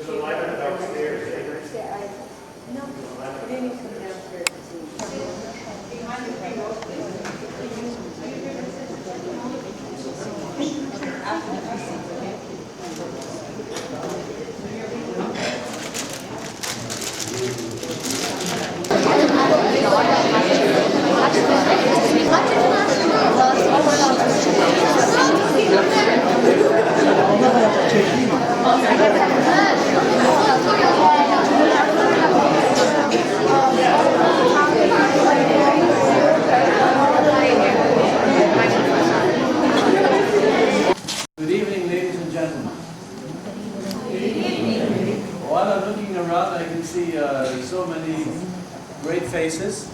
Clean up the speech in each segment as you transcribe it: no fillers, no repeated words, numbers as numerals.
There's a library downstairs. No, we didn't come downstairs to see. Good evening, ladies and gentlemen. While I'm looking around, I can see so many great faces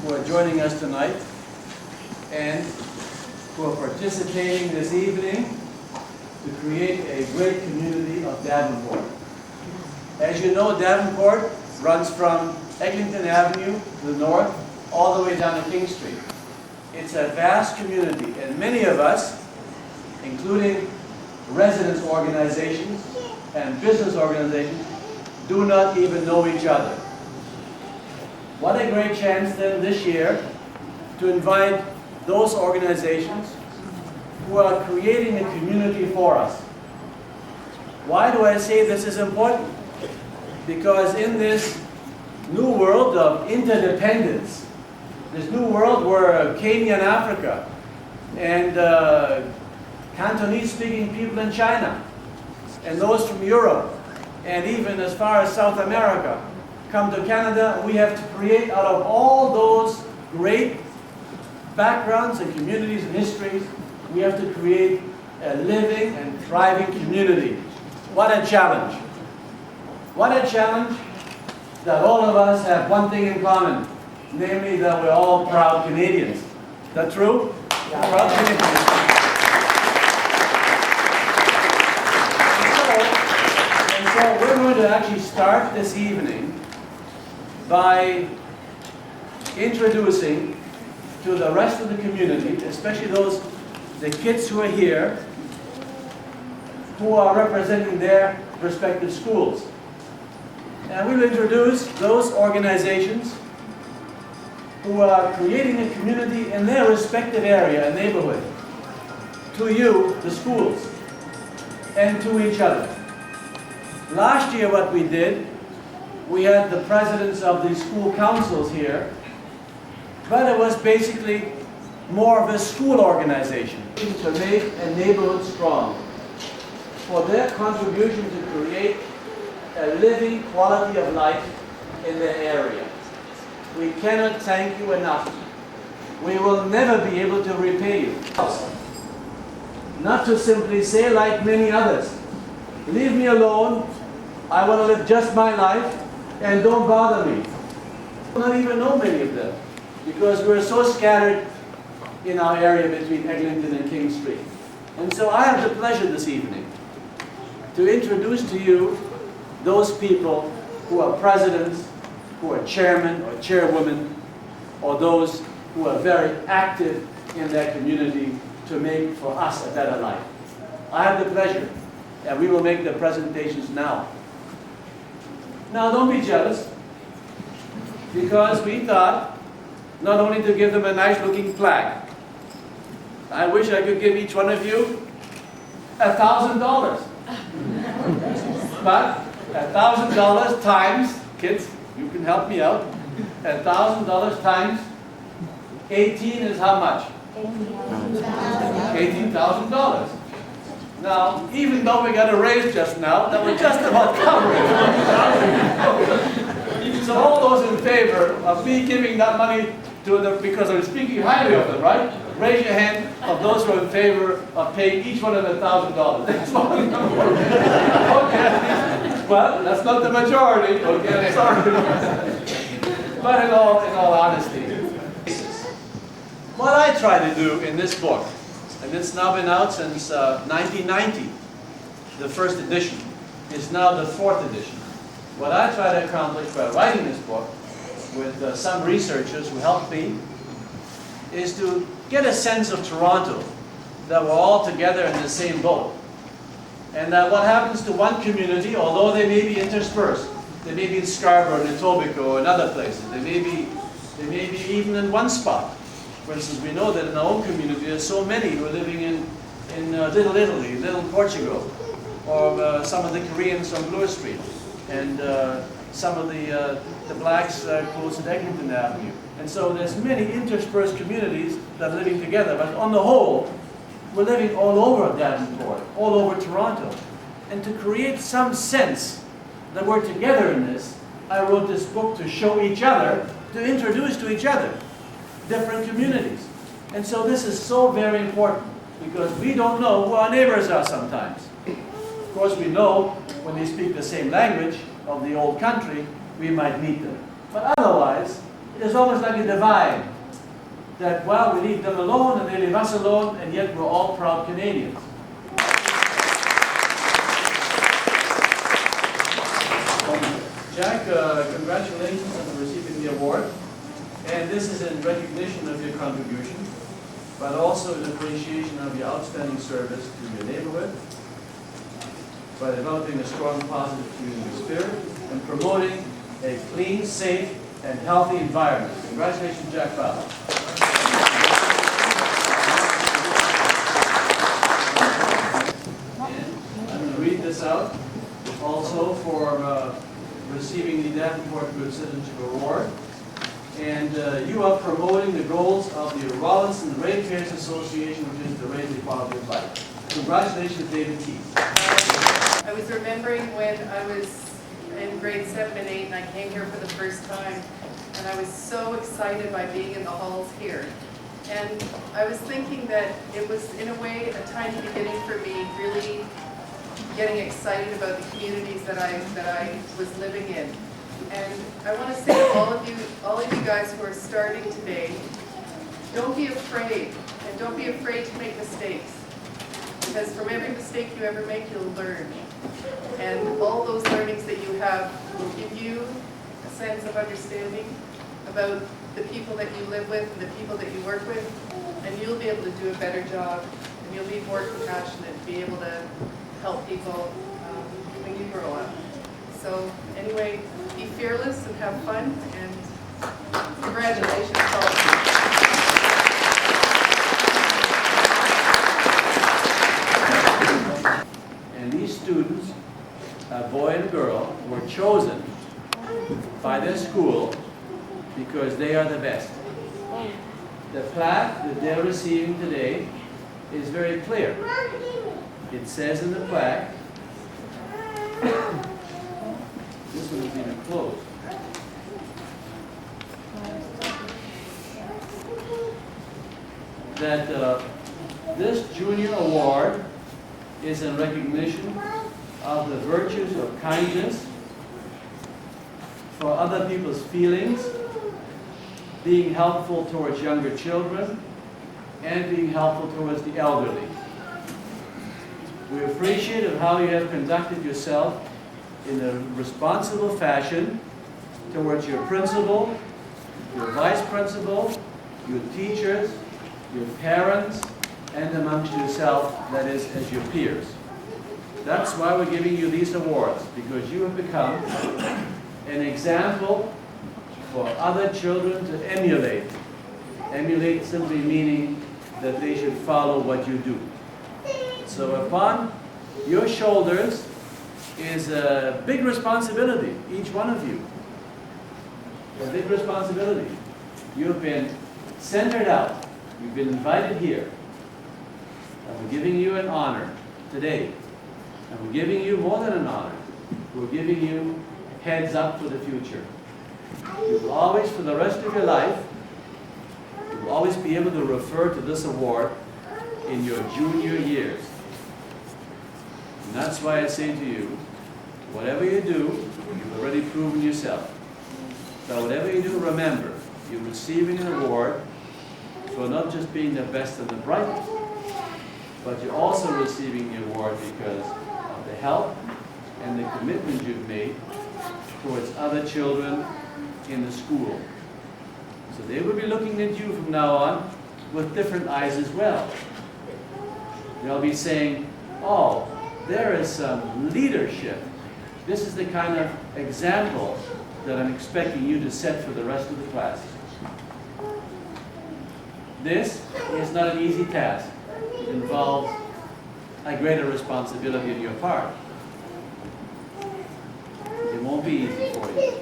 who are joining us tonight and who are participating this evening to create a great community of Davenport. As you know, Davenport runs from Eglinton Avenue to the north all the way down to King Street. It's a vast community, and many of us, including residents organizations and business organizations, do not even know each other. What a great chance then this year to invite those organizations who are creating a community for us. Why do I say this is important? Because in this new world of interdependence, this new world where Kenya in Africa and Cantonese-speaking people in China, and those from Europe, and even as far as South America, come to Canada, we have to create out of all those great backgrounds and communities and histories, we have to create a living and thriving community. What a challenge. What a challenge that all of us have one thing in common, namely that we're all proud Canadians. Is that true? Yeah. Proud Canadians. So we're going to actually start this evening by introducing to the rest of the community, especially the kids who are here, who are representing their respective schools. And we will introduce those organizations who are creating a community in their respective area and neighborhood, to you, the schools, and to each other. Last year what we did, we had the presidents of the school councils here, but it was basically more of a school organization to make a neighborhood strong, for their contribution to create a living quality of life in their area. We cannot thank you enough. We will never be able to repay you. Not to simply say like many others, leave me alone, I want to live just my life, and don't bother me. I don't even know many of them, because we're so scattered in our area between Eglinton and King Street. And so I have the pleasure this evening to introduce to you those people who are presidents, who are chairmen or chairwomen, or those who are very active in their community to make for us a better life. I have the pleasure, and we will make the presentations now. Now don't be jealous, because we thought not only to give them a nice looking plaque. I wish I could give each one of you $1,000. But $1,000 times, kids, you can help me out, $1,000 times 18 is how much? $18,000. Now, even though we got a raise just now, that would just about cover it. So all those in favor of me giving that money to them, because I'm speaking highly of them, right? Raise your hand of those who are in favor of paying each one of them $1,000. That's one number. Okay. Well, that's not the majority. Okay, I'm sorry. But in all honesty, what I try to do in this book, and it's now been out since 1990, the first edition, is now the fourth edition. What I try to accomplish by writing this book, with some researchers who helped me, is to get a sense of Toronto, that we're all together in the same boat. And what happens to one community, although they may be interspersed, they may be in Scarborough and Etobicoke or in other places, they may be even in one spot. For instance, we know that in our own community there's so many who are living in Little Italy, Little Portugal, or some of the Koreans on Bloor Street, and some of the blacks close to Eglinton Avenue. And so there's many interspersed communities that are living together, but on the whole, we're living all over Davenport, all over Toronto. And to create some sense that we're together in this, I wrote this book to show each other, to introduce to each other different communities. And so this is so very important, because we don't know who our neighbors are sometimes. Of course, we know when they speak the same language of the old country, we might meet them. But otherwise, it's almost like a divide. That, well, we leave them alone and they leave us alone, and yet we're all proud Canadians. Jack, congratulations on receiving the award. And this is in recognition of your contribution, but also in appreciation of your outstanding service to your neighborhood by developing a strong, positive community spirit and promoting a clean, safe, and healthy environment. Congratulations, Jack Fowler. I'm going to read this out also for receiving the Davenport Good Citizenship Award. And you are promoting the goals of the Rollinson Ratepayers Association, which is to raise the quality of life. Congratulations, David Keith. I was remembering when I was in grade 7 and 8 and I came here for the first time, and I was so excited by being in the halls here. And I was thinking that it was, in a way, a tiny beginning for me, really getting excited about the communities that I was living in. And I want to say to all of you guys who are starting today, don't be afraid, and don't be afraid to make mistakes. Because from every mistake you ever make, you'll learn. And all those learnings that you have will give you a sense of understanding about the people that you live with and the people that you work with, and you'll be able to do a better job, and you'll be more compassionate, be able to help people when you grow up. So anyway, be fearless and have fun, and congratulations to all of you. And these students, a boy and a girl, were chosen by their school because they are the best. The plaque that they're receiving today is very clear. It says in the plaque, this one is even closed. That this junior award is in recognition of the virtues of kindness for other people's feelings, being helpful towards younger children, and being helpful towards the elderly. We appreciate how you have conducted yourself in a responsible fashion towards your principal, your vice principal, your teachers, your parents, and amongst yourself, that is, as your peers. That's why we're giving you these awards, because you have become an example for other children to emulate. Emulate simply meaning that they should follow what you do. So upon your shoulders is a big responsibility, each one of you. A big responsibility. You've been centered out. You've been invited here. And we're giving you an honor today. And we're giving you more than an honor. We're giving you heads up for the future. You will always, for the rest of your life, you will always be able to refer to this award in your junior years. And that's why I say to you, whatever you do, you've already proven yourself. So whatever you do, remember, you're receiving an award for not just being the best and the brightest, but you're also receiving the award because of the help and the commitment you've made towards other children in the school. So they will be looking at you from now on with different eyes as well. They'll be saying, oh, there is some leadership. This is the kind of example that I'm expecting you to set for the rest of the class. This is not an easy task. It involves a greater responsibility on your part. It won't be easy for you.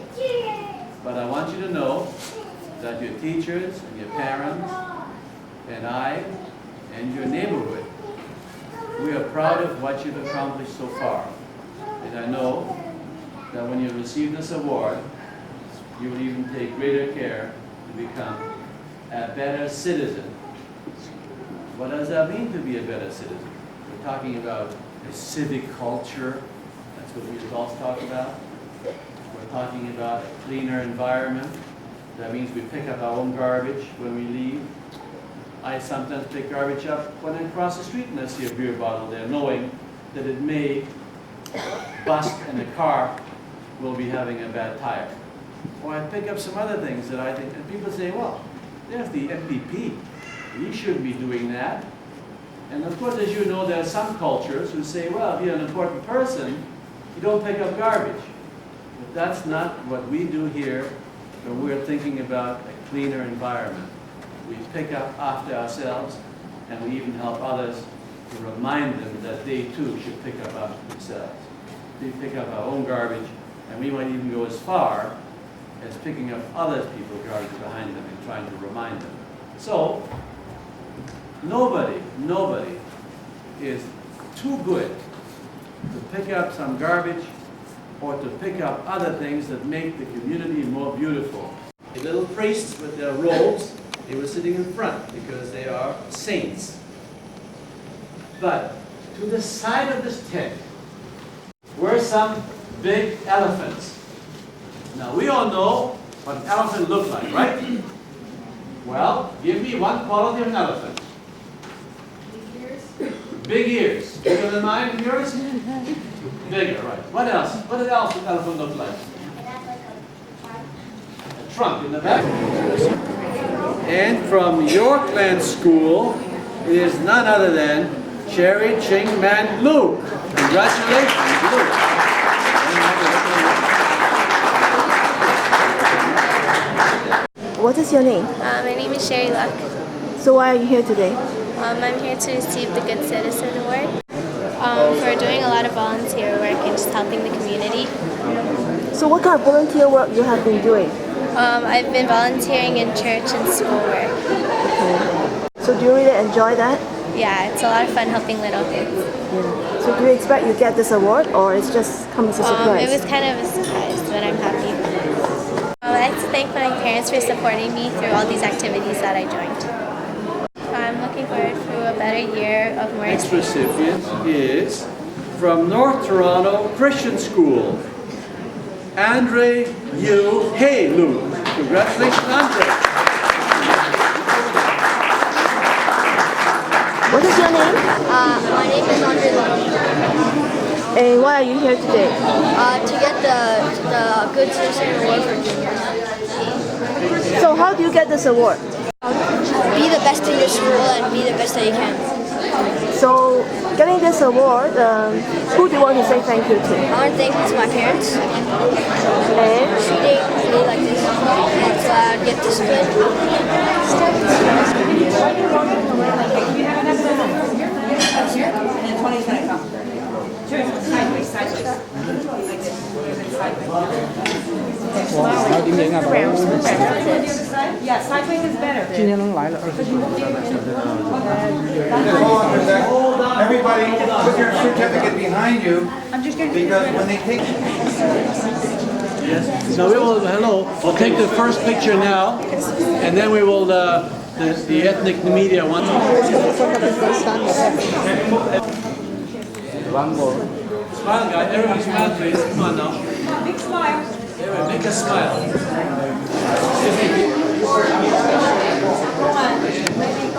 But I want you to know that your teachers and your parents and I and your neighborhood, we are proud of what you've accomplished so far. And I know that when you receive this award, you will even take greater care to become a better citizen. What does that mean to be a better citizen? We're talking about a civic culture. That's what we adults talk about. We're talking about a cleaner environment. That means we pick up our own garbage when we leave. I sometimes pick garbage up when I cross the street and I see a beer bottle there, knowing that it may bust and the car will be having a bad tire. Or I pick up some other things that I think, and people say, well, there's the MPP. You shouldn't be doing that. And of course, as you know, there are some cultures who say, well, if you're an important person, you don't pick up garbage. But that's not what we do here when we're thinking about a cleaner environment. We pick up after ourselves, and we even help others to remind them that they too should pick up after themselves. We pick up our own garbage, and we might even go as far as picking up other people's garbage behind them and trying to remind them. So, nobody is too good to pick up some garbage or to pick up other things that make the community more beautiful. The little priests with their robes, they were sitting in front because they are saints. But to the side of this tent were some big elephants. Now we all know what an elephant looks like, right? Well, give me one quality of an elephant. Big ears. Big ears. Bigger than mine and yours? Bigger, right. What else? What else does an elephant look like? A trunk in the back. And from Yorkland School is none other than Cherry Ching Man Luke. Congratulations, Luke. What is your name? My name is Sherry Luck. So why are you here today? I'm here to receive the Good Citizen Award for doing a lot of volunteer work and just helping the community. So what kind of volunteer work you have been doing? I've been volunteering in church and schoolwork. Okay. So do you really enjoy that? Yeah, it's a lot of fun helping little kids. Yeah. So do you expect you get this award or it's just come as a surprise? It was kind of a surprise, but I'm happy. I'd like to thank my parents for supporting me through all these activities that I joined. I'm looking forward to a better year of more Next recipient is from North Toronto Christian School, Andre Yu Hey Luke. Congratulations, Andre. What is your name? My name is Andre Luck. And why are you here today? To get the Good Citizen Award for juniors. So how do you get this award? Be the best in your school and be the best that you can. So getting this award, who do you want to say thank you to? I want to thank my parents And treating me like this and so I get Yeah, sideways is better. Everybody, put your certificate behind you, because when they take... Yes. So we will, hello, we'll take the first picture now, and then we will, the ethnic media one. One more. Smile, guys. Everybody smile, please. Come on now. Big smile. Everybody, make a smile. Go on.